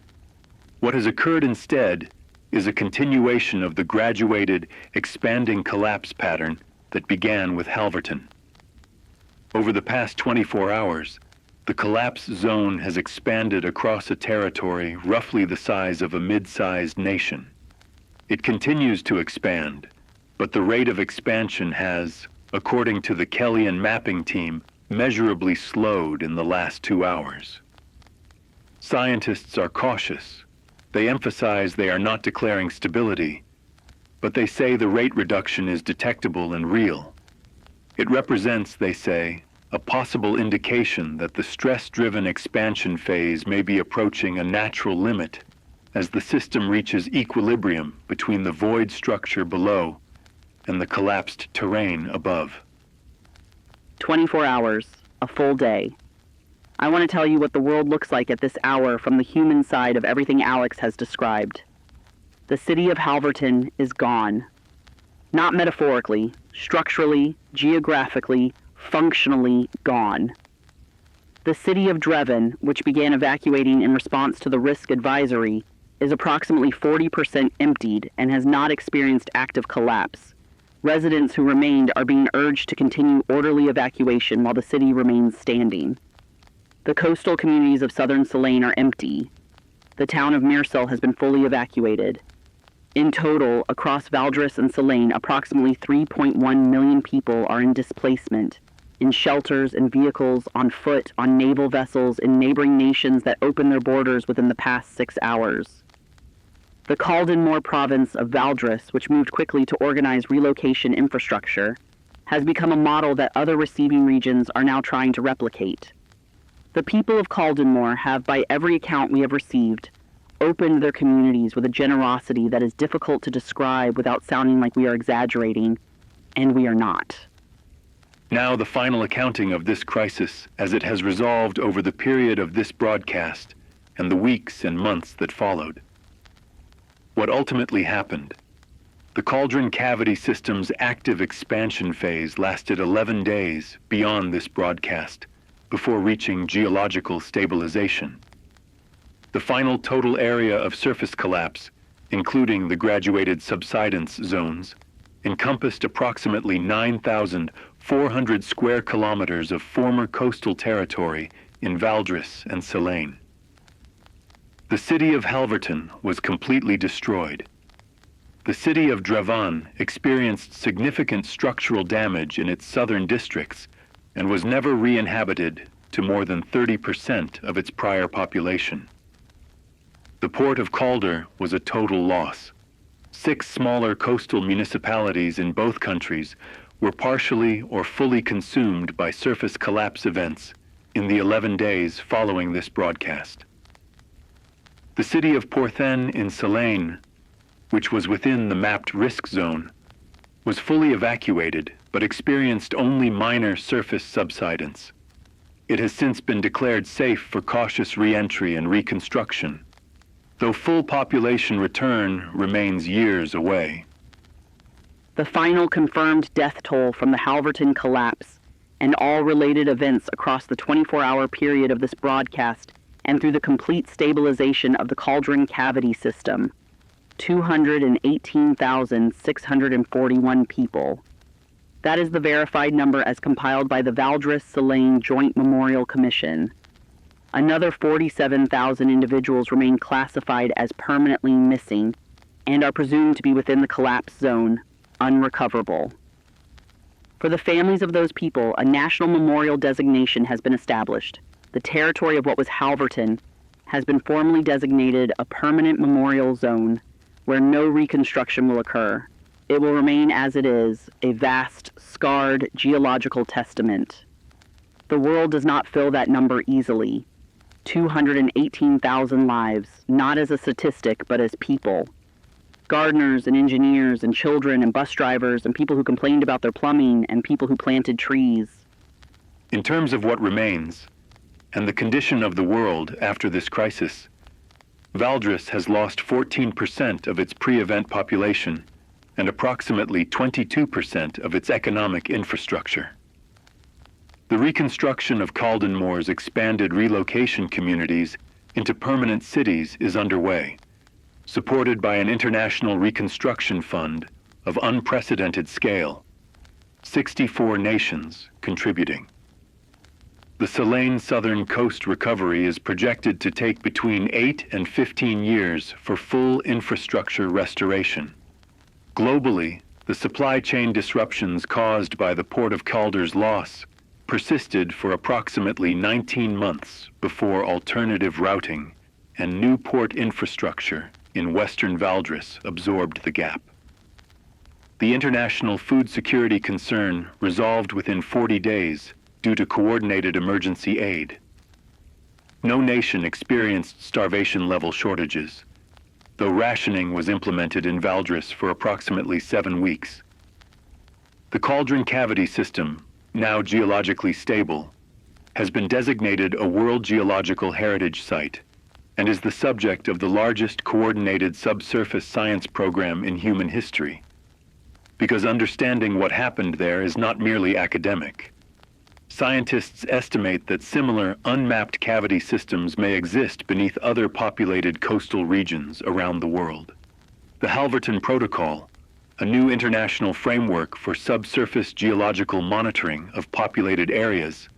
What has occurred instead is a continuation of the graduated, expanding collapse pattern that began with Halverton. Over the past 24 hours, the collapse zone has expanded across a territory roughly the size of a mid-sized nation. It continues to expand, but the rate of expansion has, according to the Kellyan mapping team, measurably slowed in the last 2 hours. Scientists are cautious. They emphasize they are not declaring stability, but they say the rate reduction is detectable and real. It represents, they say, a possible indication that the stress-driven expansion phase may be approaching a natural limit as the system reaches equilibrium between the void structure below and the collapsed terrain above. 24 hours, a full day. I want to tell you what the world looks like at this hour from the human side of everything Alex has described. The city of Halverton is gone. Not metaphorically, structurally, geographically, functionally gone. The city of Dreven, which began evacuating in response to the risk advisory, is approximately 40% emptied and has not experienced active collapse. Residents who remained are being urged to continue orderly evacuation while the city remains standing. The coastal communities of southern Selene are empty. The town of Mercer has been fully evacuated. In total, across Valdres and Selene, approximately 3.1 million people are in displacement, in shelters and vehicles, on foot, on naval vessels, in neighboring nations that opened their borders within the past 6 hours. The Caldonmore province of Valdres, which moved quickly to organize relocation infrastructure, has become a model that other receiving regions are now trying to replicate. The people of Caldonmore have, by every account we have received, opened their communities with a generosity that is difficult to describe without sounding like we are exaggerating, and we are not. Now the final accounting of this crisis as it has resolved over the period of this broadcast and the weeks and months that followed. What ultimately happened? The cauldron cavity system's active expansion phase lasted 11 days beyond this broadcast before reaching geological stabilization. The final total area of surface collapse, including the graduated subsidence zones, encompassed approximately 9,400 square kilometers of former coastal territory in Valdres and Selene. The city of Halverton was completely destroyed. The city of Dreven experienced significant structural damage in its southern districts and was never re-inhabited to more than 30% of its prior population. The port of Calder was a total loss. 6 smaller coastal municipalities in both countries were partially or fully consumed by surface collapse events in the 11 days following this broadcast. The city of Porthen in Selene, which was within the mapped risk zone, was fully evacuated but experienced only minor surface subsidence. It has since been declared safe for cautious re-entry and reconstruction, though full population return remains years away. The final confirmed death toll from the Halverton collapse and all related events across the 24-hour period of this broadcast and through the complete stabilization of the cauldron cavity system, 218,641 people. That is the verified number as compiled by the Valdres-Selene Joint Memorial Commission. Another 47,000 individuals remain classified as permanently missing, and are presumed to be within the collapse zone, unrecoverable. For the families of those people, a national memorial designation has been established. The territory of what was Halverton has been formally designated a permanent memorial zone where no reconstruction will occur. It will remain as it is, a vast, scarred geological testament. The world does not fill that number easily. 218,000 lives, not as a statistic, but as people. Gardeners and engineers and children and bus drivers and people who complained about their plumbing and people who planted trees. In terms of what remains, and the condition of the world after this crisis, Valdres has lost 14% of its pre-event population and approximately 22% of its economic infrastructure. The reconstruction of Caldenmoor's expanded relocation communities into permanent cities is underway, supported by an international reconstruction fund of unprecedented scale, 64 nations contributing. The Selene Southern Coast recovery is projected to take between 8 and 15 years for full infrastructure restoration. Globally, the supply chain disruptions caused by the Port of Calder's loss persisted for approximately 19 months before alternative routing and new port infrastructure in western Valdres absorbed the gap. The international food security concern resolved within 40 days due to coordinated emergency aid. No nation experienced starvation-level shortages, though rationing was implemented in Valdres for approximately 7 weeks. The cauldron cavity system, now geologically stable, has been designated a World Geological Heritage Site and is the subject of the largest coordinated subsurface science program in human history, because understanding what happened there is not merely academic. Scientists estimate that similar unmapped cavity systems may exist beneath other populated coastal regions around the world. The Halverton Protocol, a new international framework for subsurface geological monitoring of populated areas,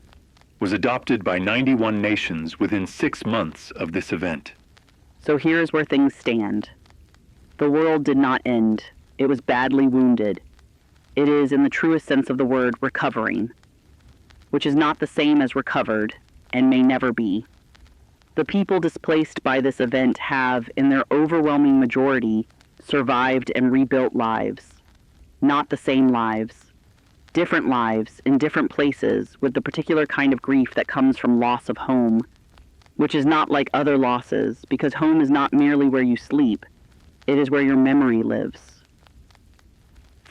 was adopted by 91 nations within 6 months of this event. So here's where things stand. The world did not end. It was badly wounded. It is, in the truest sense of the word, recovering, which is not the same as recovered and may never be. The people displaced by this event have, in their overwhelming majority, survived and rebuilt lives. Not the same lives. Different lives in different places with the particular kind of grief that comes from loss of home, which is not like other losses, because home is not merely where you sleep, it is where your memory lives.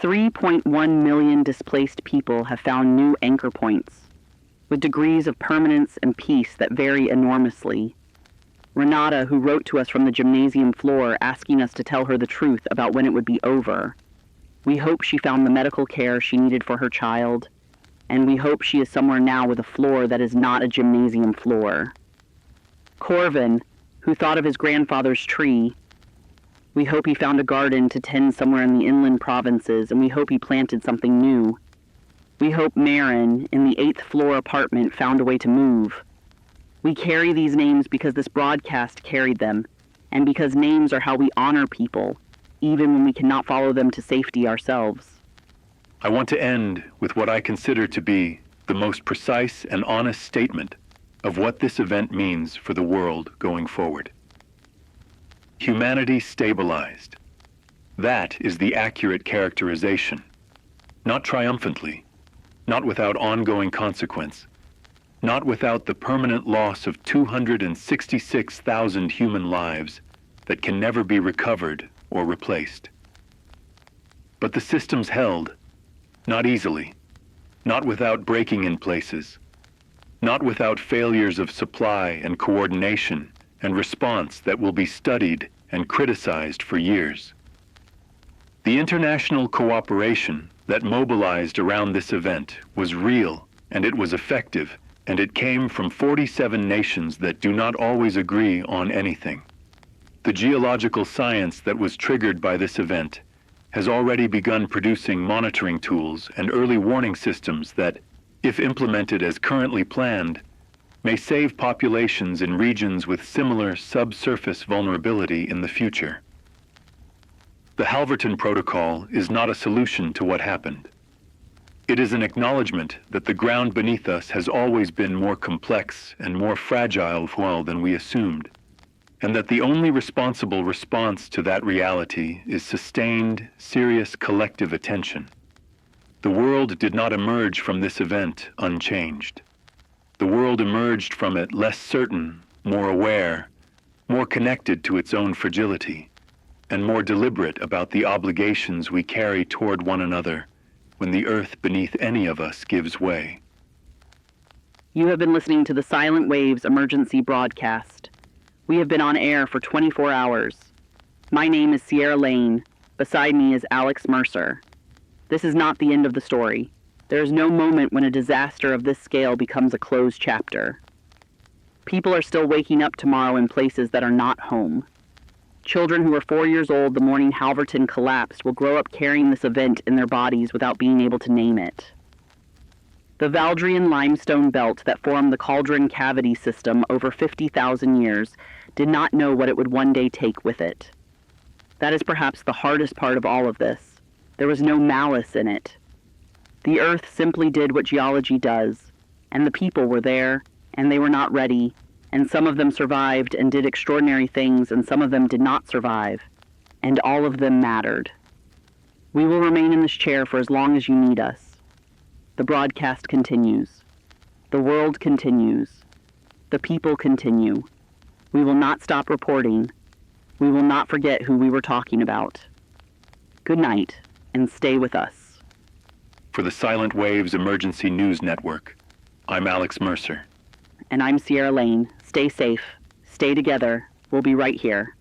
3.1 million displaced people have found new anchor points, with degrees of permanence and peace that vary enormously. Renata, who wrote to us from the gymnasium floor asking us to tell her the truth about when it would be over. We hope she found the medical care she needed for her child, and we hope she is somewhere now with a floor that is not a gymnasium floor. Corvin, who thought of his grandfather's tree, we hope he found a garden to tend somewhere in the inland provinces, and we hope he planted something new. We hope Marin, in the 8th floor apartment, found a way to move. We carry these names because this broadcast carried them, and because names are how we honor people, even when we cannot follow them to safety ourselves. I want to end with what I consider to be the most precise and honest statement of what this event means for the world going forward. Humanity stabilized. That is the accurate characterization. Not triumphantly, not without ongoing consequence, not without the permanent loss of 266,000 human lives that can never be recovered or replaced. But the systems held, not easily, not without breaking in places, not without failures of supply and coordination and response that will be studied and criticized for years. The international cooperation that mobilized around this event was real, and it was effective, and it came from 47 nations that do not always agree on anything. The geological science that was triggered by this event has already begun producing monitoring tools and early warning systems that, if implemented as currently planned, may save populations in regions with similar subsurface vulnerability in the future. The Halverton Protocol is not a solution to what happened. It is an acknowledgement that the ground beneath us has always been more complex and more fragile than we assumed, and that the only responsible response to that reality is sustained, serious collective attention. The world did not emerge from this event unchanged. The world emerged from it less certain, more aware, more connected to its own fragility, and more deliberate about the obligations we carry toward one another when the earth beneath any of us gives way. You have been listening to the Silent Waves emergency broadcast. We have been on air for 24 hours. My name is Sierra Lane. Beside me is Alex Mercer. This is not the end of the story. There is no moment when a disaster of this scale becomes a closed chapter. People are still waking up tomorrow in places that are not home. Children who were 4 years old the morning Halverton collapsed will grow up carrying this event in their bodies without being able to name it. The Valdrian limestone belt that formed the cauldron cavity system over 50,000 years did not know what it would one day take with it. That is perhaps the hardest part of all of this. There was no malice in it. The earth simply did what geology does, and the people were there, and they were not ready, and some of them survived and did extraordinary things, and some of them did not survive, and all of them mattered. We will remain in this chair for as long as you need us. The broadcast continues. The world continues. The people continue. We will not stop reporting. We will not forget who we were talking about. Good night, and stay with us. For the Silent Waves Emergency News Network, I'm Alex Mercer. And I'm Sierra Lane. Stay safe. Stay together. We'll be right here.